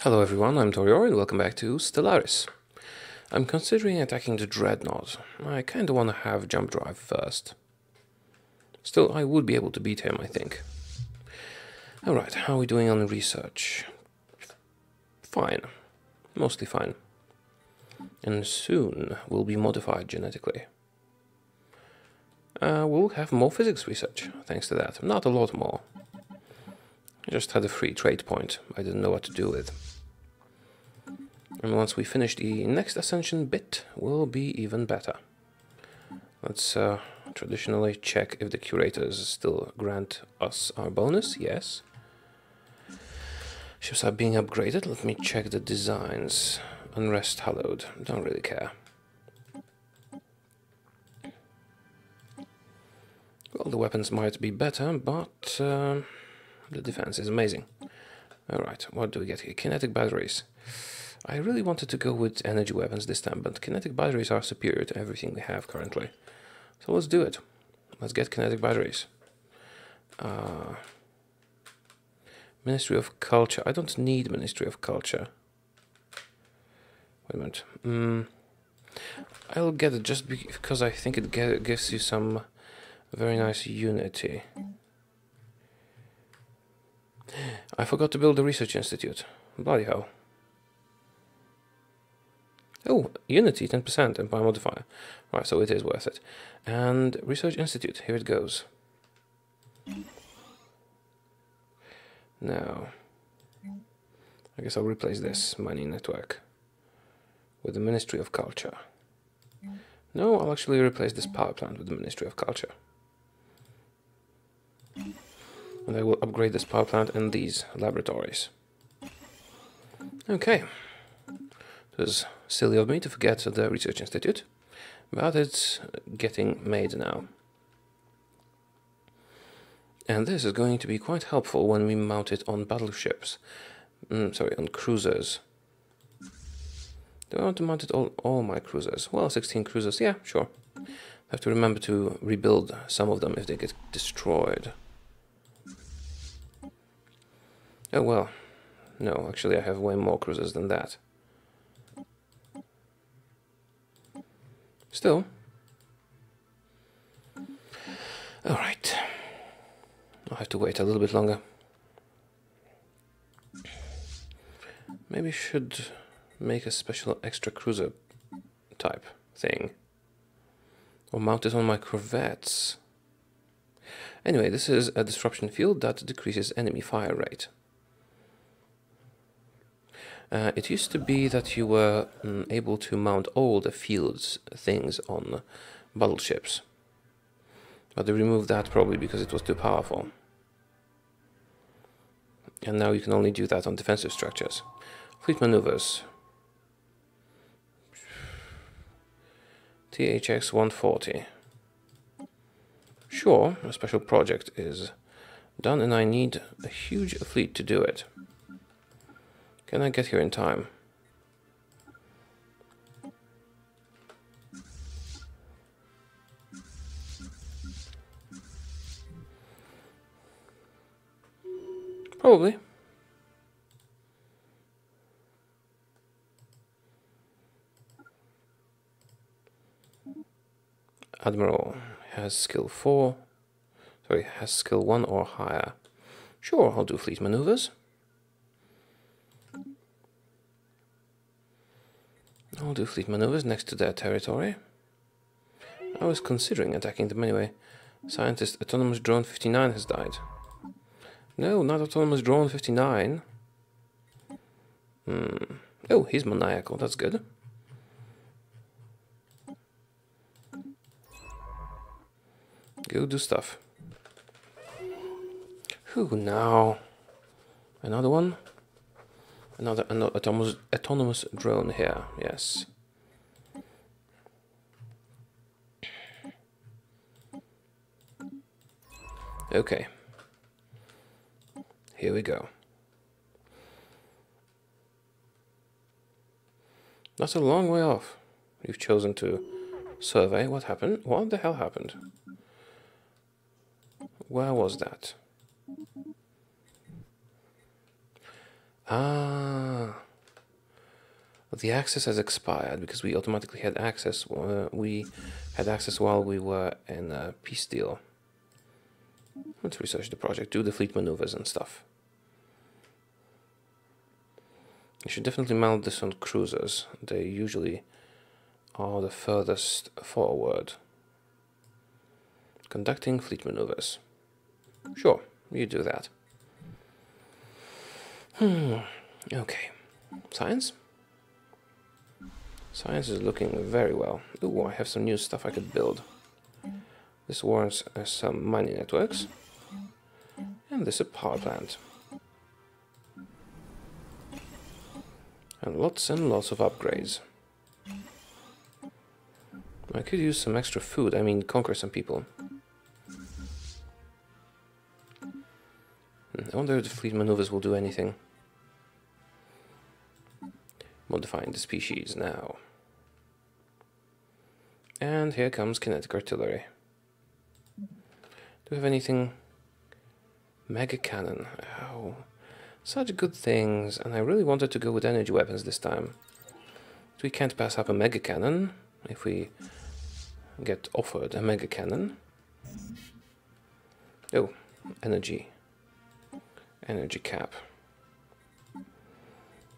Hello everyone, I'm Taureor and welcome back to Stellaris. I'm considering attacking the Dreadnought. I kinda wanna have jump drive first. Still, I would be able to beat him, I think. Alright, how are we doing on research? Fine. Mostly fine. And soon we'll be modified genetically. We'll have more physics research, thanks to that. Not a lot more. I just had a free trade point I didn't know what to do with. And once we finish the next ascension bit, we'll be even better. Let's traditionally check if the curators still grant us our bonus. Yes. Ships are being upgraded. Let me check the designs. Unrest hallowed. Don't really care. Well, the weapons might be better, but the defense is amazing. Alright, what do we get here? Kinetic batteries. I really wanted to go with energy weapons this time, but kinetic batteries are superior to everything we have currently. So let's do it. Let's get kinetic batteries. Ministry of Culture. I don't need Ministry of Culture. Wait a minute. I'll get it just because I think it gives you some very nice unity. I forgot to build a research institute. Bloody hell. Oh, Unity, 10%, Empire modifier. Right, so it is worth it. And Research Institute, here it goes. Now, I guess I'll replace this mining network with the Ministry of Culture. No, I'll actually replace this power plant with the Ministry of Culture. And I will upgrade this power plant and these laboratories. Okay. It was silly of me to forget the Research Institute, but it's getting made now. And this is going to be quite helpful when we mount it on battleships. On cruisers. Do I want to mount it on all my cruisers? Well, 16 cruisers, yeah, sure. I have to remember to rebuild some of them if they get destroyed. Oh well, no, actually I have way more cruisers than that. Still. Alright. I'll have to wait a little bit longer. Maybe I should make a special extra cruiser type thing. Or mount it on my corvettes. Anyway, this is a disruption field that decreases enemy fire rate. It used to be that you were able to mount all the fields things on battleships. But they removed that probably because it was too powerful. And now you can only do that on defensive structures. Fleet maneuvers. THX 140. Sure, a special project is done and I need a huge fleet to do it. Can I get here in time? Probably. Admiral has skill 4. Sorry, has skill 1 or higher. Sure, I'll do fleet maneuvers. I'll do fleet maneuvers next to their territory. I was considering attacking them anyway. Scientist Autonomous Drone 59 has died. No, not Autonomous Drone 59. Oh, he's maniacal, that's good. Go do stuff. Whew, now. Another one? Another autonomous drone here, yes. Okay. Here we go. That's a long way off. You've chosen to survey. What happened? What the hell happened? Where was that? Ah. The access has expired because we automatically had access. We had access while we were in a peace deal. Let's research the project, do the fleet maneuvers and stuff. You should definitely mount this on cruisers. They usually are the furthest forward. Conducting fleet maneuvers. Sure, you do that. Okay. Science? Science is looking very well. Ooh, I have some new stuff I could build. This warrants some mining networks. And this a power plant. And lots of upgrades. I could use some extra food, I mean conquer some people. I wonder if the fleet maneuvers will do anything. Modifying the species now. And here comes kinetic artillery. Do we have anything? Mega cannon. Oh, such good things. And I really wanted to go with energy weapons this time. But we can't pass up a mega cannon if we get offered a mega cannon. Oh, energy. Energy cap.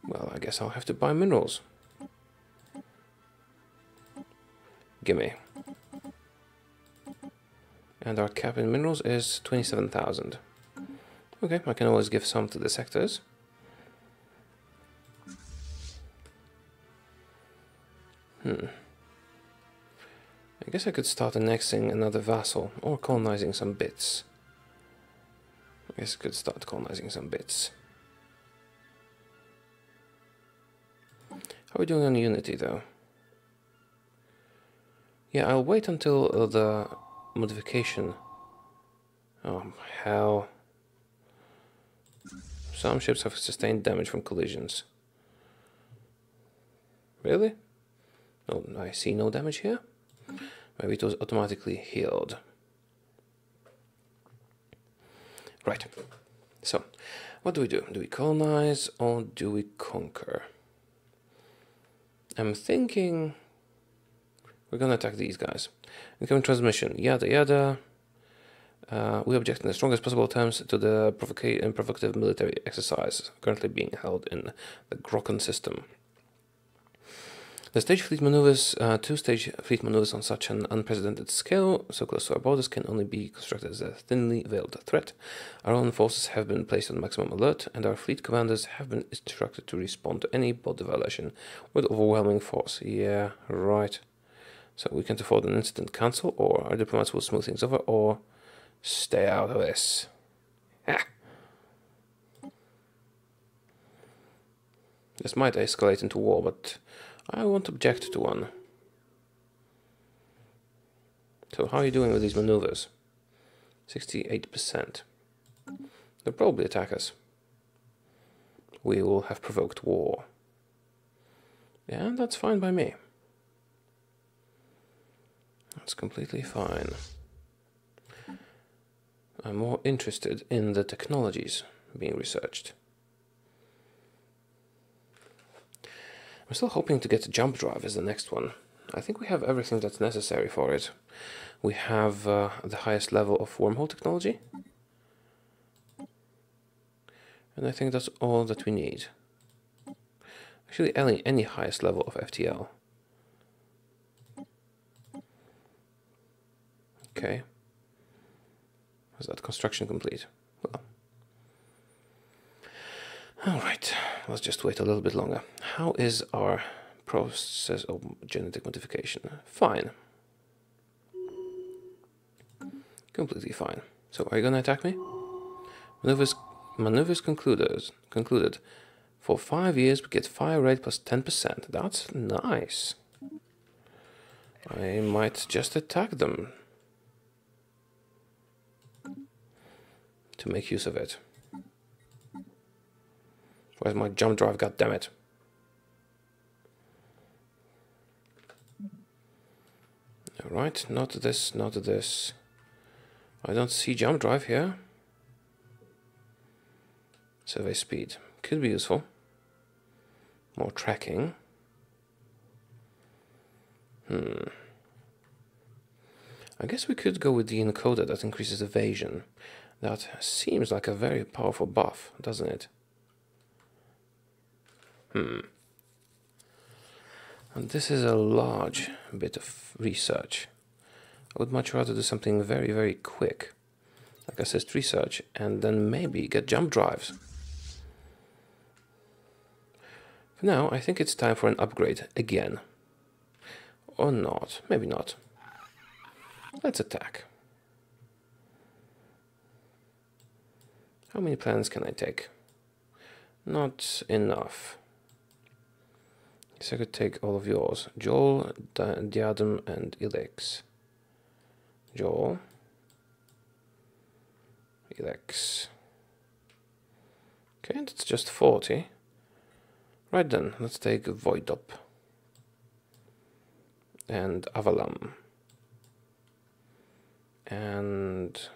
Well, I guess I'll have to buy minerals. Gimme. And our cap in minerals is 27,000. Okay, I can always give some to the sectors. I guess I could start annexing another vassal, or colonizing some bits. I guess I could start colonizing some bits. How are we doing on Unity, though? Yeah, I'll wait until the modification. Oh, hell. Some ships have sustained damage from collisions. Really? No, I see no damage here. Maybe it was automatically healed. Right. So, what do we do? Do we colonize or do we conquer? I'm thinking we're gonna attack these guys. Incoming transmission, yada yada. We object in the strongest possible terms to the provocative military exercise currently being held in the Grokken system. The stage fleet maneuvers, two-stage fleet maneuvers on such an unprecedented scale, so close to our borders, can only be constructed as a thinly veiled threat. Our own forces have been placed on maximum alert, and our fleet commanders have been instructed to respond to any border violation with overwhelming force. Yeah, right. So we can't afford an instant cancel, or our diplomats will smooth things over, or stay out of this. Ah. This might escalate into war, but I won't object to one. So how are you doing with these maneuvers? 68%. They'll probably attack us. We will have provoked war. Yeah, that's fine by me. That's completely fine. I'm more interested in the technologies being researched. I'm still hoping to get jump drive as the next one. I think we have everything that's necessary for it. We have the highest level of wormhole technology. And I think that's all that we need. Actually, any highest level of FTL. Okay. Is that construction complete? Well. Alright, let's just wait a little bit longer. How is our process of genetic modification? Fine. Completely fine. So, are you gonna attack me? Maneuvers concluded. For 5 years, we get fire rate plus 10%. That's nice. I might just attack them to make use of it. Where's my jump drive? God damn it! All right, not this, not this. I don't see jump drive here. Survey speed could be useful. More tracking. I guess we could go with the encoder that increases evasion. That seems like a very powerful buff, doesn't it? And this is a large bit of research. I would much rather do something very, very quick. Like assist research, and then maybe get jump drives. For now, I think it's time for an upgrade again. Or not. Maybe not. Let's attack. How many planets can I take? Not enough. So I could take all of yours. Joel, Diadem, and Elex. Joel. Elex. Okay, that's just 40. Right then, let's take Voidop. And Avalam. And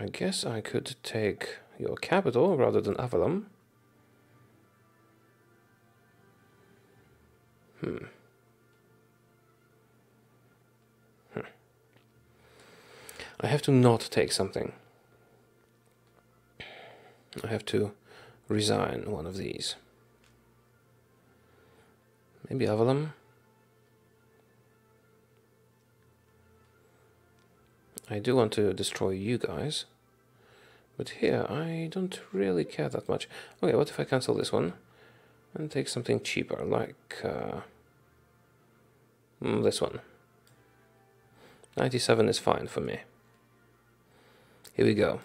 I guess I could take your capital rather than Avalam. I have to not take something. I have to resign one of these. Maybe Avalam. I do want to destroy you guys. But here, I don't really care that much. Okay, what if I cancel this one and take something cheaper, like this one. 97 is fine for me. Here we go.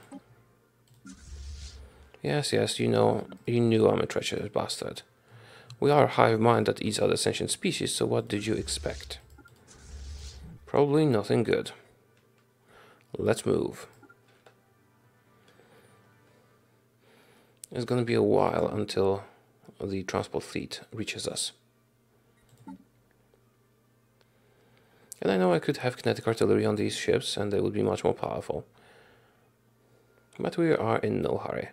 Yes, yes, you knew I'm a treacherous bastard. We are a hive mind that eats other sentient species, so what did you expect? Probably nothing good. Let's move. It's gonna be a while until the transport fleet reaches us. And I know I could have kinetic artillery on these ships and they would be much more powerful. But we are in no hurry.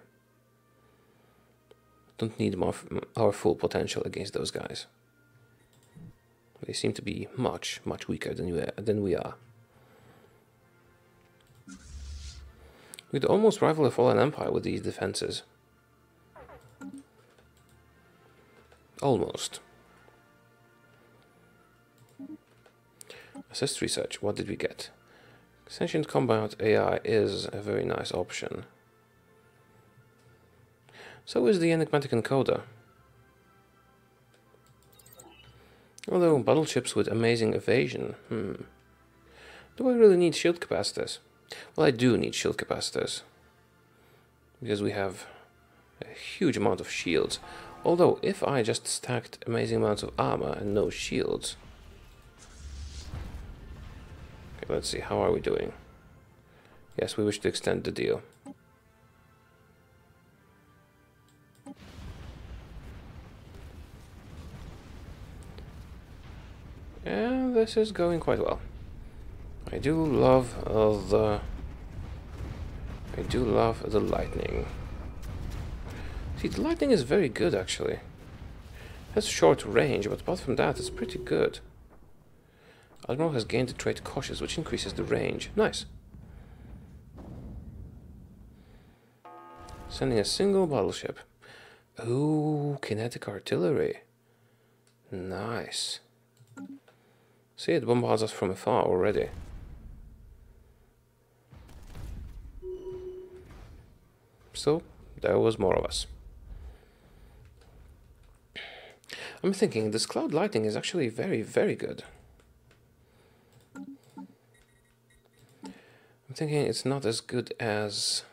Don't need our full potential against those guys. They seem to be much, much weaker than we are. We'd almost rival a fallen empire with these defenses. Almost. Assist research, what did we get? Sentient combat AI is a very nice option. So is the enigmatic encoder. Although battleships with amazing evasion, do I really need shield capacitors? Well, I do need shield capacitors. Because we have a huge amount of shields. Although, if I just stacked amazing amounts of armor and no shields... Okay, let's see, how are we doing? Yes, we wish to extend the deal. And this is going quite well. I do love the lightning. See, the lightning is very good actually. It has short range, but apart from that, it's pretty good. Admiral has gained the trait Cautious, which increases the range. Nice. Sending a single battleship. Ooh, kinetic artillery. Nice. See, it bombards us from afar already. So, there was more of us. I'm thinking this cloud lighting is actually very, very good. I'm thinking it's not as good as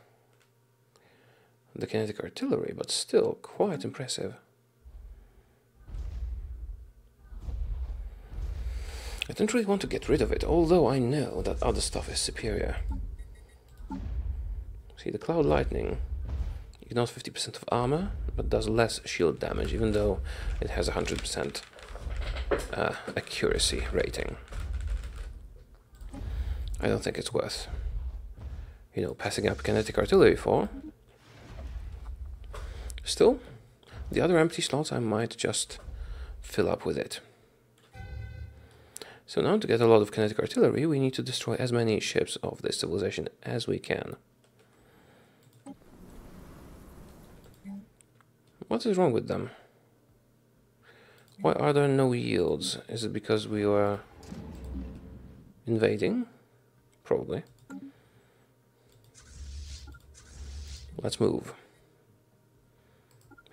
the kinetic artillery, but still quite impressive. I don't really want to get rid of it, although I know that other stuff is superior. See, the cloud lightning ignores 50% of armor, but does less shield damage, even though it has 100% accuracy rating. I don't think it's worth, passing up kinetic artillery for. Still, the other empty slots I might just fill up with it. So now to get a lot of kinetic artillery, we need to destroy as many ships of this civilization as we can. What is wrong with them? Why are there no yields? Is it because we are invading? Probably. Let's move.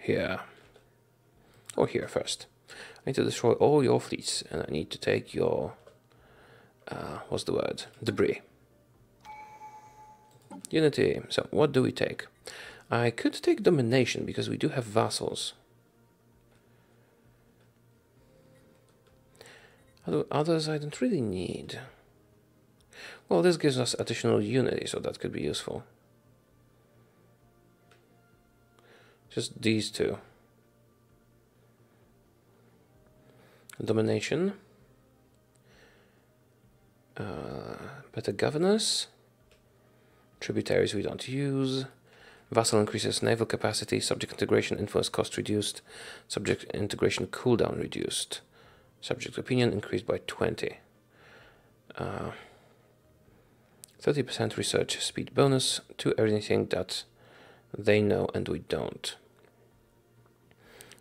Here. Or here first. I need to destroy all your fleets, and I need to take your... what's the word? Debris. Unity. So, what do we take? I could take domination, because we do have vassals. Others I don't really need. Well, this gives us additional unity, so that could be useful. Just these two. Domination. Better governors. Tributaries we don't use. Vassal increases naval capacity. Subject integration influence cost reduced. Subject integration cooldown reduced. Subject opinion increased by 20. 30% research speed bonus to everything that they know and we don't.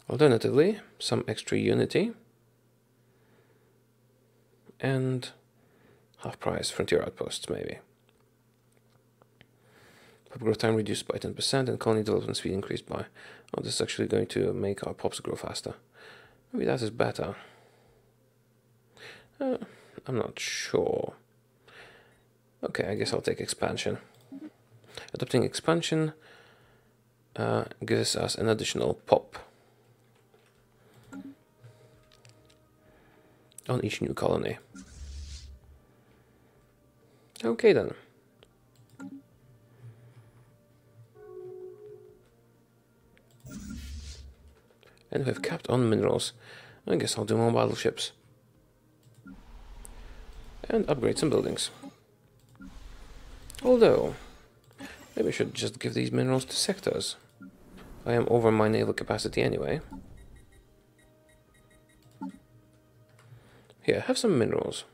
Alternatively, some extra unity and half price frontier outposts maybe. Pop growth time reduced by 10% and colony development speed increased by... Oh, this is actually going to make our pops grow faster. Maybe that is better. I'm not sure. Okay, I guess I'll take expansion. Adopting expansion gives us an additional pop on each new colony. Okay then. And we have capped on minerals. I guess I'll do more battleships. And upgrade some buildings. Although, maybe I should just give these minerals to sectors. I am over my naval capacity anyway. Here, have some minerals.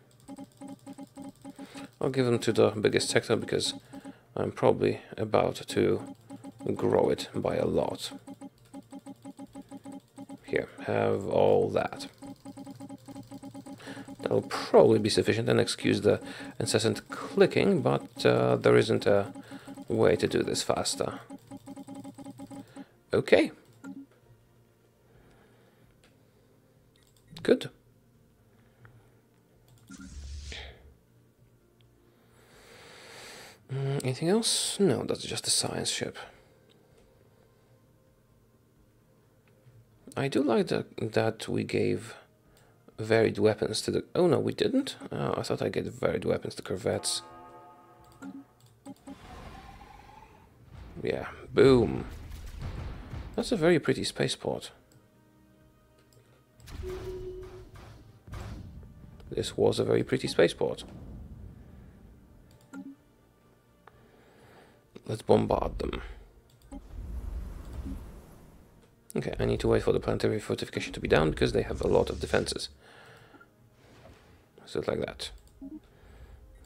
I'll give them to the biggest sector because I'm probably about to grow it by a lot. Here, have all that. That'll probably be sufficient and excuse the incessant clicking, but there isn't a way to do this faster. Okay. Good. Anything else? No, that's just a science ship. I do like that we gave varied weapons to the... Oh no, we didn't? I thought I gave varied weapons to corvettes. Yeah, boom. That's a very pretty spaceport. This was a very pretty spaceport. Let's bombard them. Okay, I need to wait for the planetary fortification to be down because they have a lot of defenses. So like that.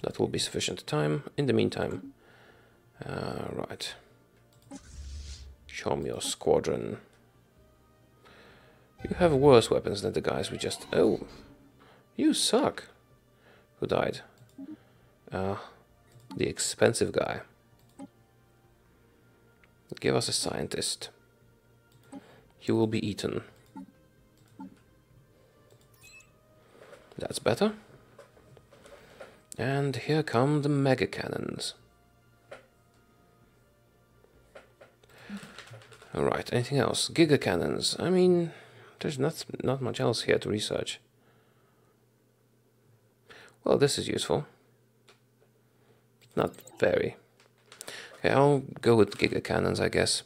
That will be sufficient time. In the meantime, right. Show me your squadron. You have worse weapons than the guys we just... Oh, you suck. Who died? The expensive guy. Give us a scientist. You will be eaten. That's better. And here come the mega cannons. Alright, anything else? Giga cannons. I mean, there's not much else here to research. Well, this is useful. Not very. Okay, I'll go with giga cannons, I guess.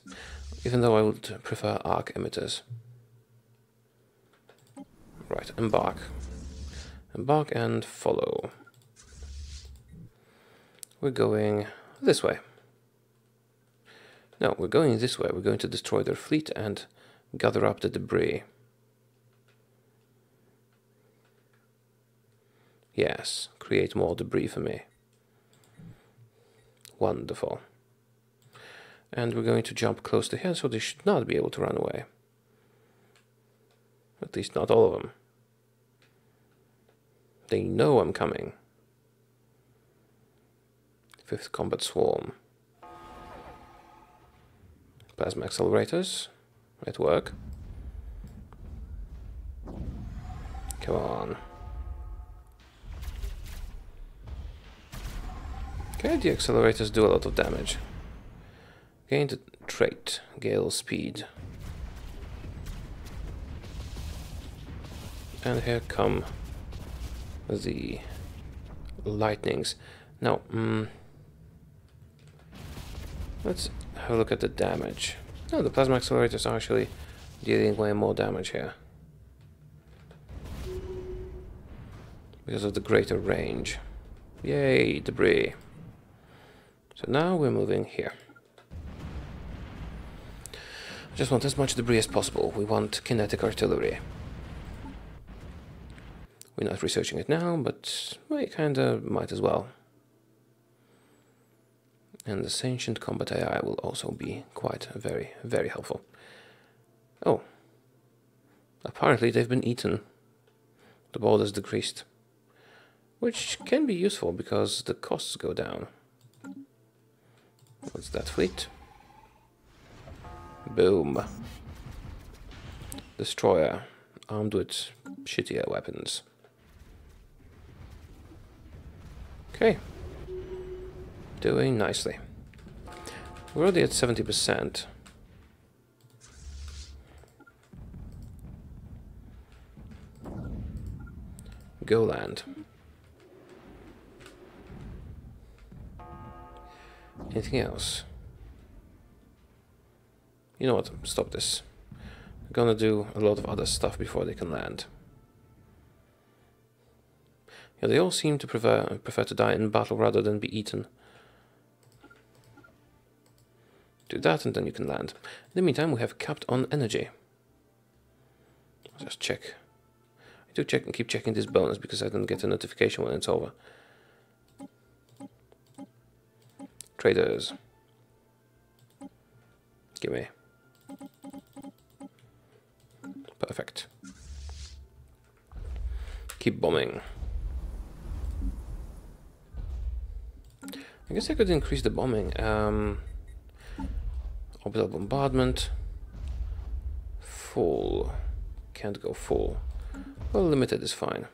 Even though I would prefer arc emitters. Right, embark. Embark and follow. We're going this way. No, we're going this way. We're going to destroy their fleet and gather up the debris. Yes, create more debris for me. Wonderful. And we're going to jump close to here, so they should not be able to run away. At least not all of them. They know I'm coming. 5th combat swarm. Plasma accelerators at work. Come on. Okay, the accelerators do a lot of damage. Gain the trait, gale speed. And here come the lightnings. Now, let's have a look at the damage. No, the plasma accelerators are actually dealing way more damage here. Because of the greater range. Yay, debris. So now we're moving here. I just want as much debris as possible. We want kinetic artillery. We're not researching it now, but we kinda might as well. And the Sentient combat AI will also be quite very, very helpful. Oh. Apparently they've been eaten. The border's decreased. Which can be useful because the costs go down. What's that fleet? Boom. Destroyer, armed with shittier weapons. Okay. Doing nicely. We're already at 70%. Go land. Anything else? You know what? Stop this. We're gonna do a lot of other stuff before they can land. Yeah, they all seem to prefer to die in battle rather than be eaten. Do that and then you can land. In the meantime, we have capped on energy. Let's just check. I do check and keep checking this bonus because I don't get a notification when it's over. Traders. Give me. Perfect. Keep bombing. I guess I could increase the bombing. Orbital bombardment. Full. Can't go full. Well, limited is fine.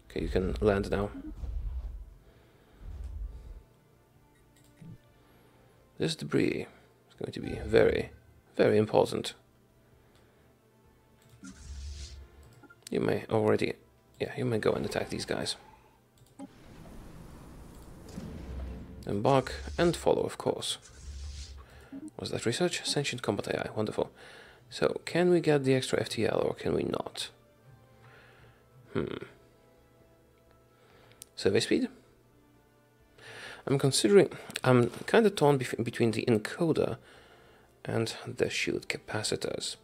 Okay, you can land now. This debris is going to be very, very important. You may already... yeah, you may go and attack these guys. Embark and follow, of course. Was that research? Sentient combat AI. Wonderful. So, can we get the extra FTL or can we not? Survey speed? I'm kind of torn between the encoder and the shield capacitors.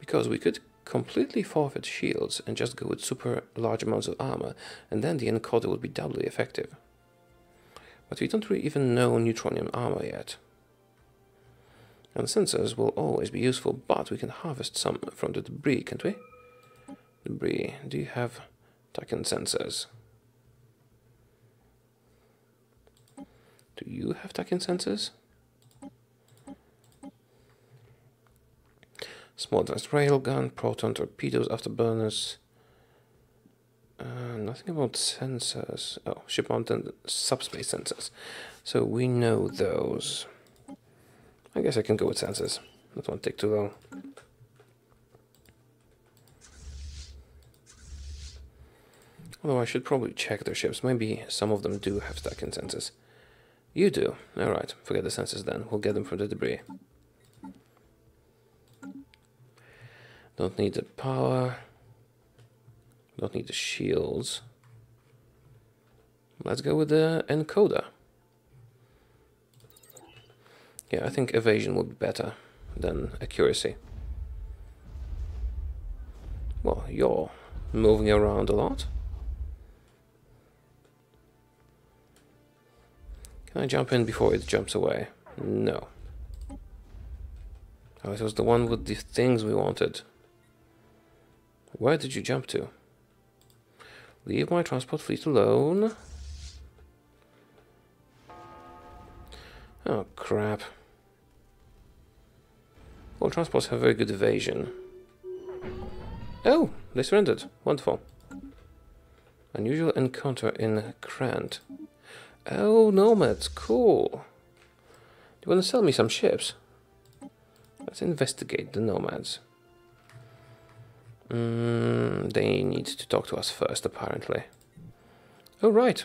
Because we could completely forfeit shields and just go with super large amounts of armor, and then the encoder would be doubly effective. But we don't really even know neutronium armor yet. And sensors will always be useful, but we can harvest some from the debris, can't we? Debris. Do you have Taken sensors? Do you have Taken sensors? Small advanced railgun, proton torpedoes, afterburners. Nothing about sensors. Oh, ship-mounted subspace sensors. So we know those. I guess I can go with sensors. That won't take too long. Although I should probably check their ships. Maybe some of them do have Taken sensors. You do. Alright, forget the sensors then. We'll get them from the debris. Don't need the power. Don't need the shields. Let's go with the encoder. Yeah, I think evasion would be better than accuracy. Well, you're moving around a lot. Can I jump in before it jumps away? No. Oh, it was the one with the things we wanted. Where did you jump to? Leave my transport fleet alone. Oh, crap. All transports have very good evasion. Oh, they surrendered. Wonderful. Unusual encounter in Krant. Oh, nomads. Cool. Do you want to sell me some ships? Let's investigate the nomads. They need to talk to us first, apparently. Oh, right.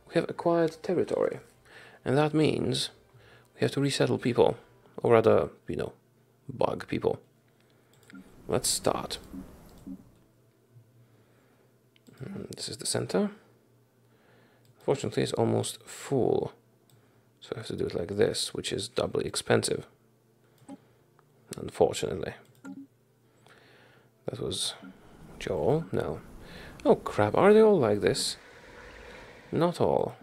We have acquired territory. And that means we have to resettle people. Or rather, you know, bug people. Let's start. This is the center. Fortunately, it's almost full. So I have to do it like this, which is doubly expensive. Unfortunately. That was Joel? No. Oh crap, are they all like this? Not all.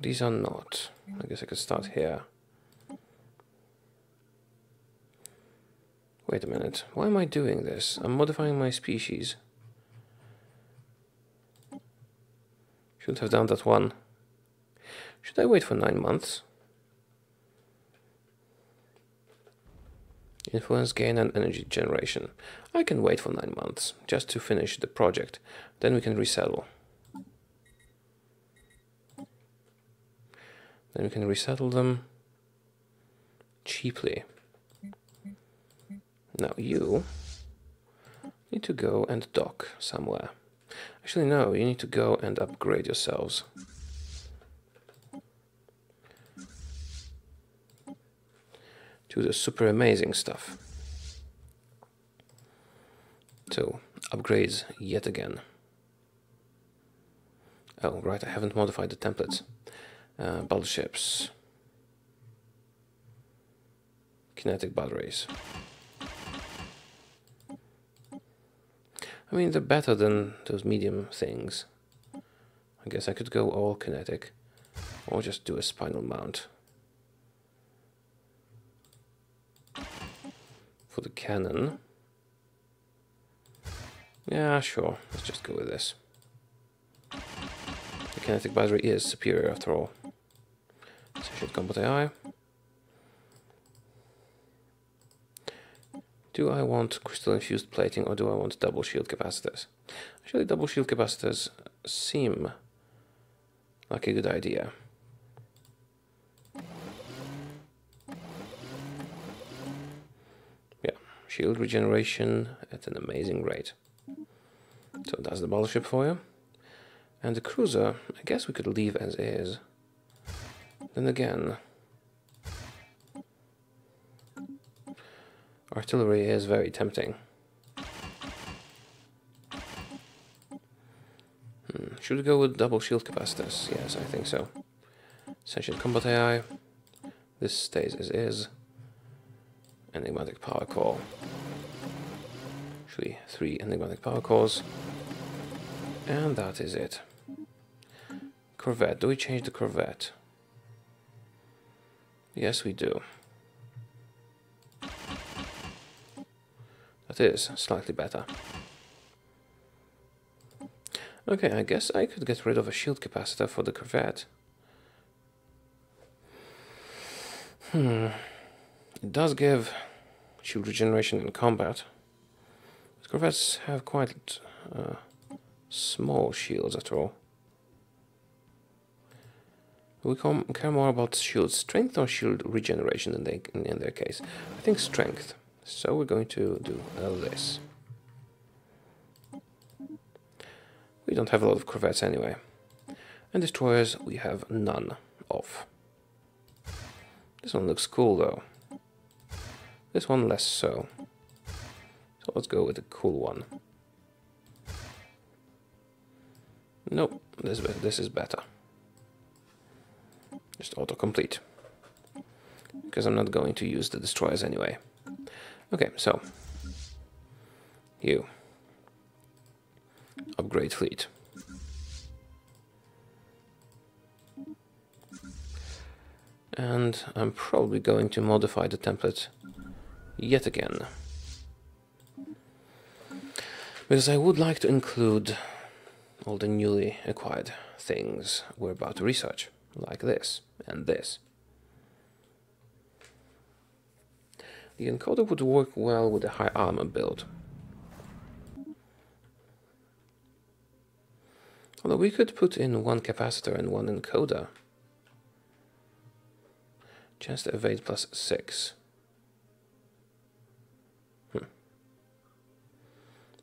These are not. I guess I could start here. Wait a minute. Why am I doing this? I'm modifying my species. Should have done that one. Should I wait for 9 months? Influence gain and energy generation. I can wait for 9 months, just to finish the project. Then we can resettle. Then we can resettle them cheaply. Now you need to go and dock somewhere. Actually, no, you need to go and upgrade yourselves. To the super amazing stuff. So, upgrades yet again. Oh, right, I haven't modified the templates. Battleships. Kinetic batteries. I mean, they're better than those medium things. I guess I could go all kinetic. Or just do a spinal mount. For the cannon. Yeah, sure. Let's just go with this. The kinetic battery is superior after all. Sentient combat AI. Do I want crystal infused plating or do I want double shield capacitors? Actually, double shield capacitors seem like a good idea. Yeah, shield regeneration at an amazing rate. So that's the battleship for you. And the cruiser, I guess we could leave as is. Then again, artillery is very tempting. Should we go with double shield capacitors? Yes, I think so. Sentient combat AI. This stays as is. Enigmatic power core. Actually, 3 enigmatic power cores. And that is it. Corvette. Do we change the Corvette? Yes, we do. That is slightly better. Okay, I guess I could get rid of a shield capacitor for the Corvette. It does give shield regeneration in combat. But Corvettes have quite small shields after all. We care more about shield strength or shield regeneration in their case. I think strength. So we're going to do this. We don't have a lot of corvettes anyway. And destroyers we have none of. This one looks cool though. This one less so. So let's go with the cool one. Nope, this is better. Just autocomplete. Because I'm not going to use the destroyers anyway. Okay, so you upgrade fleet. And I'm probably going to modify the template yet again, because I would like to include all the newly acquired things we're about to research, like this and this. The encoder would work well with a high armor build. Although we could put in one capacitor and one encoder. Chance to evade +6.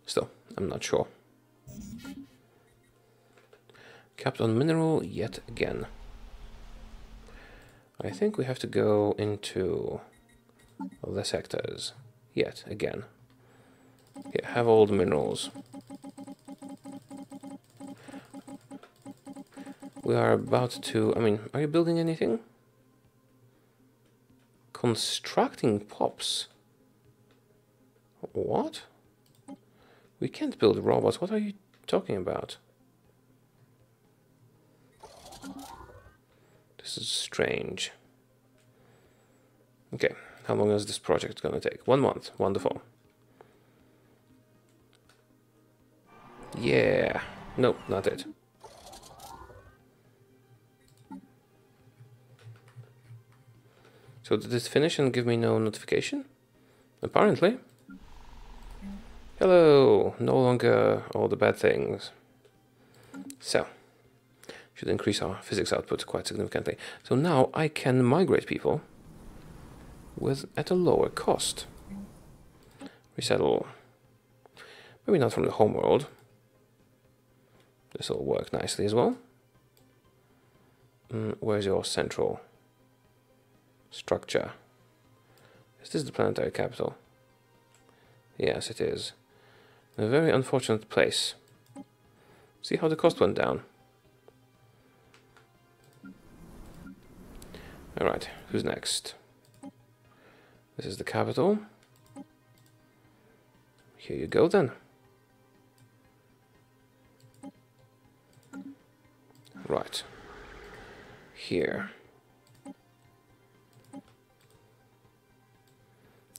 Still, I'm not sure. Capped on mineral yet again. I think we have to go into the sectors yet again. Here, have all the minerals. We are about to... I mean, are you building anything? Constructing pops? What? We can't build robots. What are you talking about? This is strange. Okay, how long is this project going to take? 1 month. Wonderful. Yeah. Nope, not it. So did it finish and give me no notification? Apparently. Hello, no longer all the bad things. So, should increase our physics output quite significantly. So now I can migrate people at a lower cost. Resettle. Maybe not from the home world. This will work nicely as well. Where's your central structure? Is this the planetary capital? Yes, it is. A very unfortunate place. See how the cost went down. Alright, who's next? This is the capital. Here you go then. Right. Here.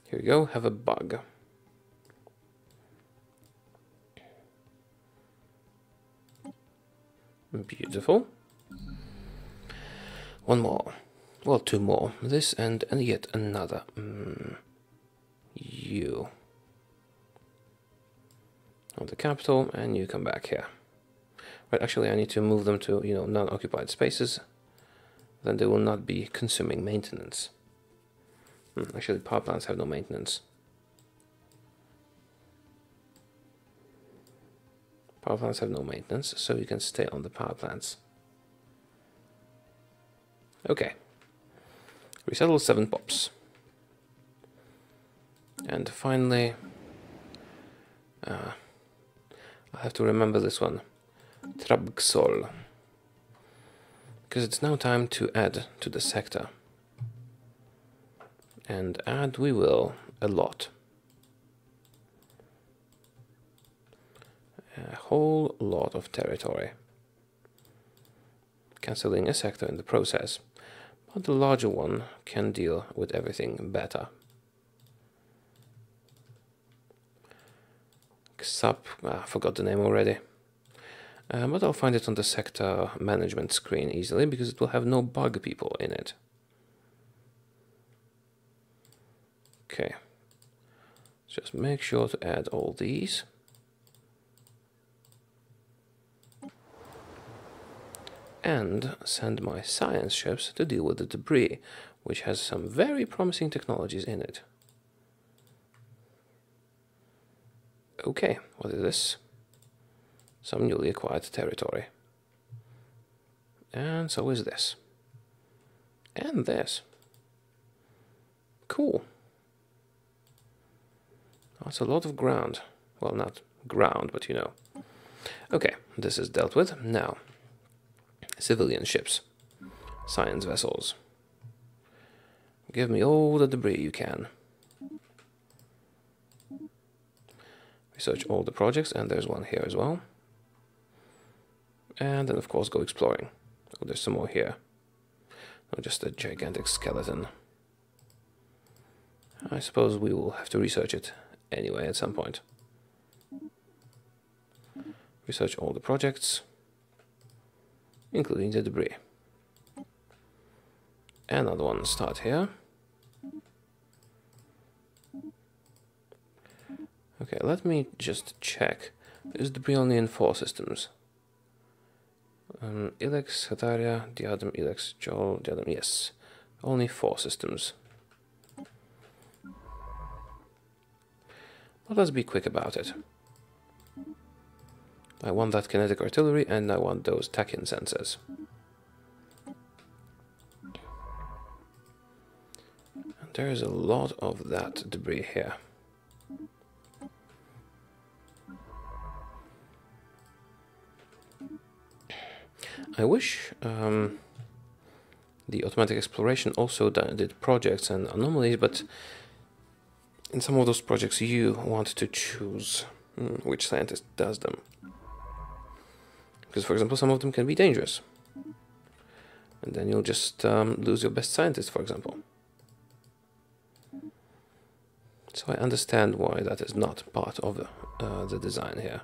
Here we go, have a bug. Beautiful. One more. Well, 2 more. This and yet another. You. On the capital, and you come back here. Right, actually I need to move them to, non-occupied spaces. Then they will not be consuming maintenance. Actually, power plants have no maintenance. Power plants have no maintenance, so you can stay on the power plants. Okay. Resettle 7 pops. And finally, I have to remember this one. Trabxol. Because it's now time to add to the sector. And add we will a lot. A whole lot of territory. Cancelling a sector in the process. But the larger one can deal with everything better. XAP, I forgot the name already. But I'll find it on the sector management screen easily because it will have no bug people in it. Okay. Just make sure to add all these. And send my science ships to deal with the debris, which has some very promising technologies in it. Okay, what is this? Some newly acquired territory. And so is this. And this. Cool. That's a lot of ground. Well, not ground, but you know. Okay, this is dealt with. Now, civilian ships. Science vessels. Give me all the debris you can. Research all the projects, and there's one here as well. And then, of course, go exploring. Oh, there's some more here. Or just a gigantic skeleton. I suppose we will have to research it anyway at some point. Research all the projects, including the debris. Another one start here. Okay, let me just check. Is debris only in 4 systems? Ilex, Hetaria, Diadem, Ilex, Joel, Diadem, yes. Only 4 systems. But let's be quick about it. I want that kinetic artillery and I want those tachyon sensors. And there is a lot of that debris here. I wish the automatic exploration also did projects and anomalies, but in some of those projects you want to choose which scientist does them. Because, for example, some of them can be dangerous. And then you'll just lose your best scientist, for example. So I understand why that is not part of the design here.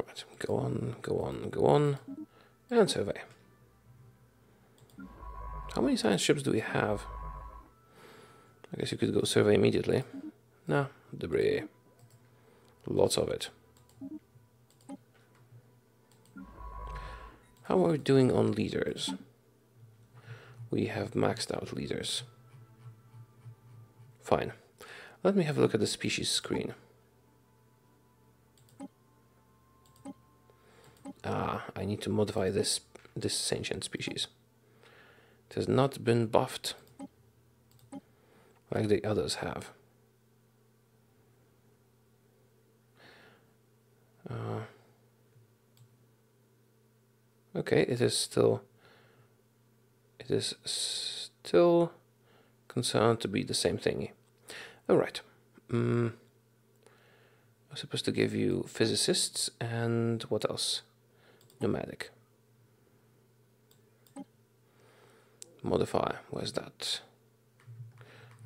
Right, go on, go on, go on, and survey. How many science ships do we have? I guess you could go survey immediately. No, debris. Lots of it. How are we doing on leaders? We have maxed out leaders. Fine. Let me have a look at the species screen. I need to modify this sentient species. It has not been buffed like the others have. Okay, it is still concerned to be the same thingy. Alright. I'm supposed to give you physicists and what else? Nomadic. Modify. Where's that?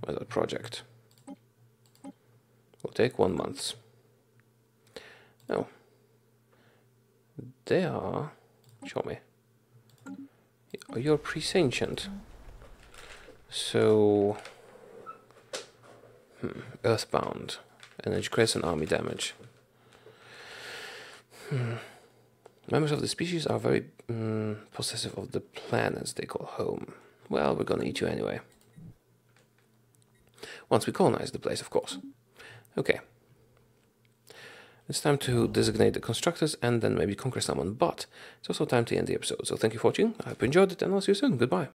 Where's that project? Will take 1 month. Oh. They are... Show me. You're pre-sentient. So... Earthbound. Energy creates an army damage. Members of the species are very possessive of the planets they call home. Well, we're gonna eat you anyway. Once we colonize the place, of course. Okay. It's time to designate the constructors and then maybe conquer someone, but it's also time to end the episode. So thank you for watching, I hope you enjoyed it, and I'll see you soon. Goodbye.